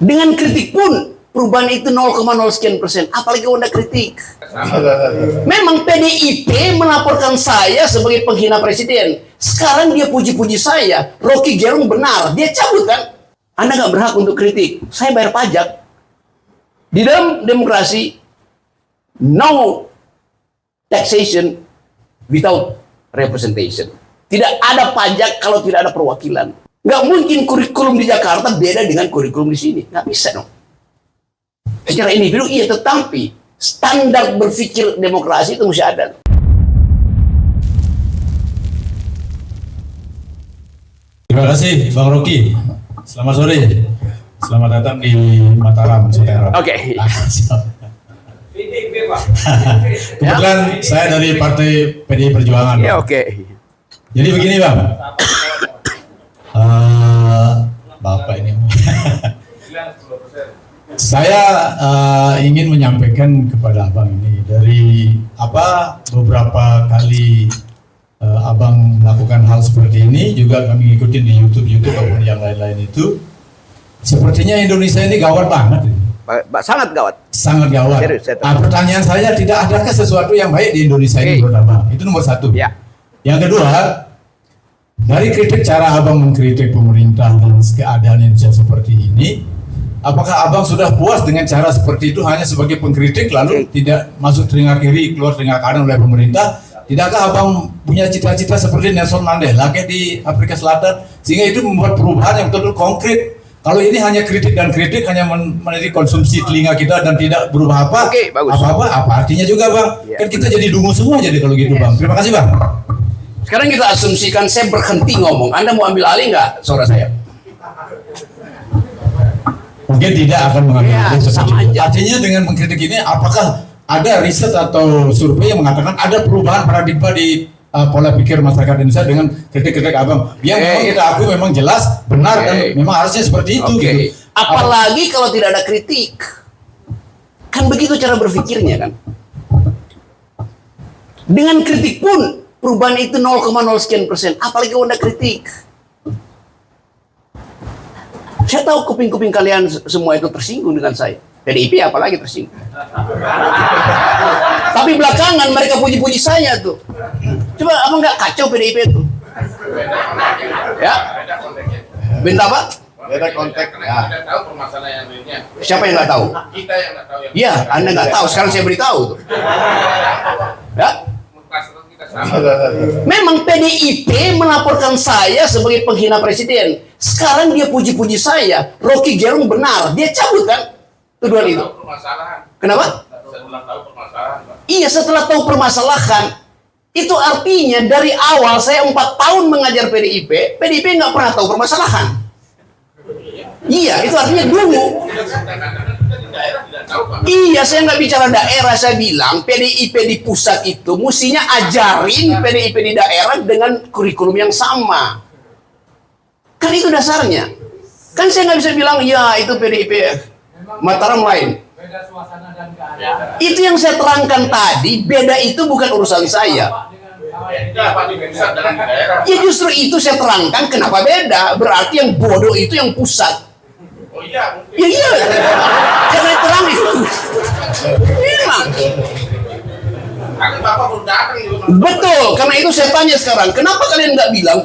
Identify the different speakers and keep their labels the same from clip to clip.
Speaker 1: Dengan kritik pun perubahan itu 0,0 sekian persen. Apalagi Anda kritik. Memang PDIP melaporkan saya sebagai penghina presiden. Sekarang dia puji-puji saya. Rocky Gerung benar. Dia cabut kan? Anda nggak berhak untuk kritik. Saya bayar pajak. Di dalam demokrasi, no taxation without representation. Tidak ada pajak kalau tidak ada perwakilan. Nggak mungkin kurikulum di Jakarta beda dengan kurikulum di sini. Nggak bisa dong. Secara individu iya, tetapi standar berpikir demokrasi itu mesti ada.
Speaker 2: Terima kasih Bang Rocky. Selamat sore. Selamat datang di Mataram, saudara.
Speaker 1: Oke.
Speaker 2: Kebetulan saya dari Partai PDI Perjuangan.
Speaker 1: Ya, oke.
Speaker 2: Jadi begini Bang. Bapak ini. Saya ingin menyampaikan kepada Abang ini dari beberapa kali Abang melakukan hal seperti ini, juga kami ikutin di YouTube maupun yang lain-lain itu. Sepertinya Indonesia ini gawat banget.
Speaker 1: Sangat gawat.
Speaker 2: Sangat gawat.
Speaker 1: Serius,
Speaker 2: Pertanyaan saya, tidak adakah sesuatu yang baik di Indonesia ini pertama? Itu nomor satu.
Speaker 1: Ya.
Speaker 2: Yang kedua, dari kritik cara Abang mengkritik pemerintah dan keadaan Indonesia seperti ini, apakah Abang sudah puas dengan cara seperti itu hanya sebagai pengkritik lalu tidak masuk telinga kiri, keluar telinga kanan oleh pemerintah? Tidakkah Abang punya cita-cita seperti Nelson Mandela kayak di Afrika Selatan, sehingga itu membuat perubahan yang betul-betul konkret? Kalau ini hanya kritik dan kritik, hanya menjadi konsumsi telinga kita dan tidak berubah apa artinya juga Bang? Ya. Kan kita jadi dungu semua jadi kalau gitu Bang. Terima kasih Bang.
Speaker 1: Sekarang kita asumsikan saya berhenti ngomong. Anda mau ambil alih nggak suara saya?
Speaker 2: Mungkin tidak akan mengambil alih
Speaker 1: sama aja.
Speaker 2: Artinya dengan mengkritik ini, apakah ada riset atau survei yang mengatakan ada perubahan paradigma di pola pikir masyarakat Indonesia dengan kritik-kritik Abang? Yang memang kita akui memang jelas, benar, dan memang harusnya seperti itu. Gitu.
Speaker 1: Apalagi kalau tidak ada kritik. Kan begitu cara berpikirnya kan. Dengan kritik pun perubahan itu 0,0 sekian persen. Apalagi Anda kritik. Saya tahu kuping-kuping kalian semua itu tersinggung dengan saya. PDIP apalagi tersinggung. Tapi belakangan mereka puji-puji saya tuh. Coba apa nggak kacau PDIP itu? Ya? Benda apa?
Speaker 3: Beda konteks. Ya.
Speaker 4: Tidak tahu permasalahan lainnya.
Speaker 1: Siapa yang nggak tahu?
Speaker 4: Kita yang nggak tahu.
Speaker 1: Iya, Anda nggak tahu. Sekarang saya beritahu tuh. Ya? Memang PDIP melaporkan saya sebagai penghina presiden. Sekarang dia puji-puji saya. Rocky Gerung benar. Dia cabut kan tuduhan itu. Kenapa? Iya, setelah tahu permasalahan. Itu artinya dari awal saya 4 tahun mengajar PDIP nggak pernah tahu permasalahan. Iya, itu artinya dungu. Iya, saya nggak bicara daerah, saya bilang PDIP di pusat itu mestinya ajarin PDIP di daerah dengan kurikulum yang sama. Kan itu dasarnya. Kan saya nggak bisa bilang, ya itu PDIP Mataram lain. Itu yang saya terangkan tadi, beda itu bukan urusan saya. Ya justru itu saya terangkan kenapa beda. Berarti yang bodoh itu yang pusat.
Speaker 4: Oh iya.
Speaker 1: Ya iya. Karena terang itu. Memang. Betul. Karena itu saya tanya sekarang, kenapa kalian nggak bilang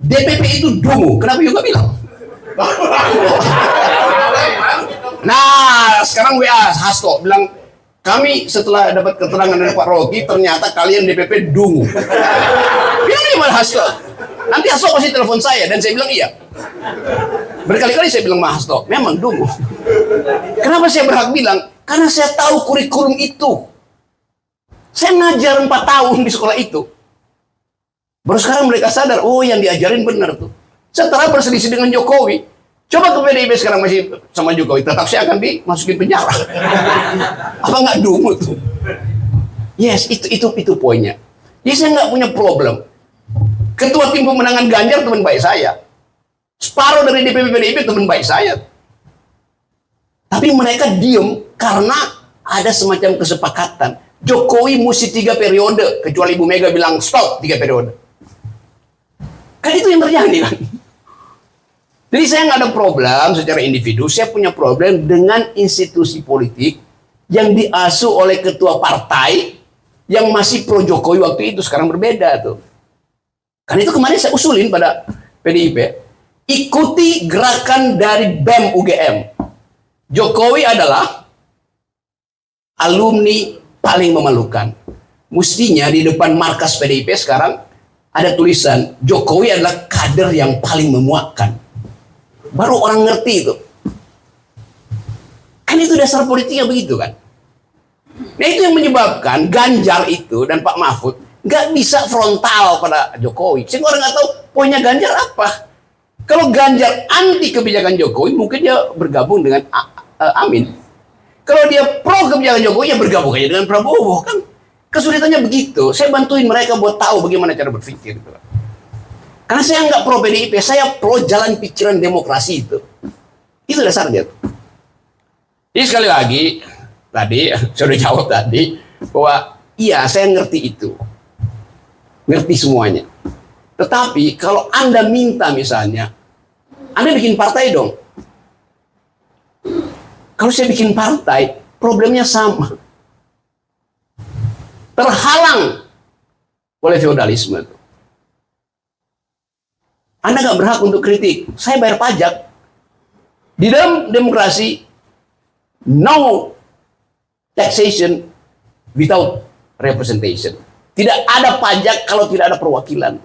Speaker 1: DPP itu dungu? Kenapa juga bilang? Nah, sekarang WA Hasto bilang, kami setelah dapat keterangan dari Pak Rocky, ternyata kalian DPP dungu. Bilang gimana Hasto? Nanti Hasto pasti telepon saya, dan saya bilang iya. Berkali-kali saya bilang sama Hasto, memang dungu. Kenapa saya berhak bilang? Karena saya tahu kurikulum itu. Saya ngajar 4 tahun di sekolah itu. Baru sekarang mereka sadar, oh yang diajarin benar tuh. Setelah berselisih dengan Jokowi, coba ke PDIP sekarang masih sama Jokowi, tetap saya akan dimasukin penjara. Apa nggak dungu tuh? Yes, itu poinnya. Jadi saya nggak punya problem. Ketua tim pemenangan Ganjar teman baik saya. Separuh dari DPP PDIP teman baik saya. Tapi mereka diem karena ada semacam kesepakatan. Jokowi mesti 3 periode, kecuali Ibu Mega bilang stop 3 periode. Kan itu yang terjadi kan. Jadi saya nggak ada problem secara individu, saya punya problem dengan institusi politik yang diasuh oleh ketua partai yang masih pro Jokowi waktu itu, sekarang berbeda tuh. Karena itu kemarin saya usulin pada PDIP, ikuti gerakan dari BEM UGM. Jokowi adalah alumni paling memalukan. Mestinya di depan markas PDIP sekarang ada tulisan, Jokowi adalah kader yang paling memuakkan. Baru orang ngerti itu. Kan itu dasar politiknya begitu kan. Nah itu yang menyebabkan Ganjar itu dan Pak Mahfud nggak bisa frontal pada Jokowi. Sehingga orang nggak tahu poinnya Ganjar apa. Kalau Ganjar anti kebijakan Jokowi, mungkin dia bergabung dengan Amin. Kalau dia pro kebijakan Jokowi, ya bergabung aja dengan Prabowo. Kan kesulitannya begitu. Saya bantuin mereka buat tahu bagaimana cara berpikir. Gitu. Karena saya nggak pro PDIP, saya pro jalan pikiran demokrasi itu. Itu dasarnya. Jadi sekali lagi, tadi saya udah jawab tadi bahwa iya saya ngerti itu, ngerti semuanya. Tetapi kalau Anda minta misalnya, Anda bikin partai dong. Kalau saya bikin partai, problemnya sama. Terhalang oleh feodalisme. Anda nggak berhak untuk kritik. Saya bayar pajak. Di dalam demokrasi, no taxation without representation. Tidak ada pajak kalau tidak ada perwakilan.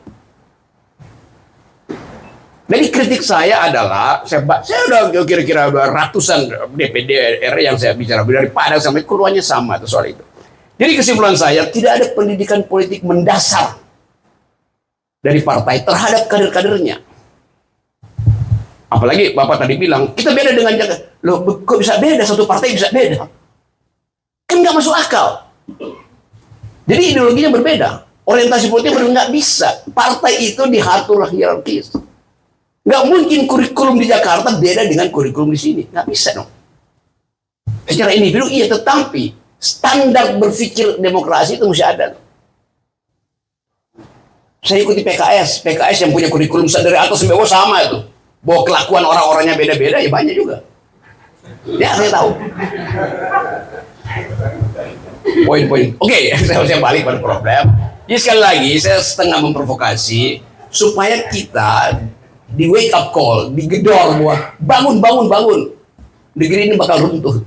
Speaker 1: Jadi kritik saya adalah, saya udah kira-kira ratusan DPD RI yang saya bicara, dari Padang sampai keluarnya sama itu soal itu. Jadi kesimpulan saya, tidak ada pendidikan politik mendasar dari partai terhadap kader-kadernya. Apalagi Bapak tadi bilang, kita beda dengan Jakarta. Loh, kok bisa beda? Satu partai bisa beda? Kan nggak masuk akal. Jadi ideologinya berbeda. Orientasi politik berbeda, nggak bisa. Partai itu diatur hierarkis. Nggak mungkin kurikulum di Jakarta beda dengan kurikulum di sini. Nggak bisa dong. Secara individu iya, tetapi standar berpikir demokrasi itu mesti ada. Saya ikuti PKS yang punya kurikulum dari atas sampai bawah sama itu. Bahwa kelakuan orang-orangnya beda-beda, ya banyak juga. Ya, saya tahu. Poin-poin. Oke, saya balik pada problem. Jadi sekali lagi, saya setengah memprovokasi supaya kita di wake up call, digedor bahwa bangun. Negeri ini bakal runtuh.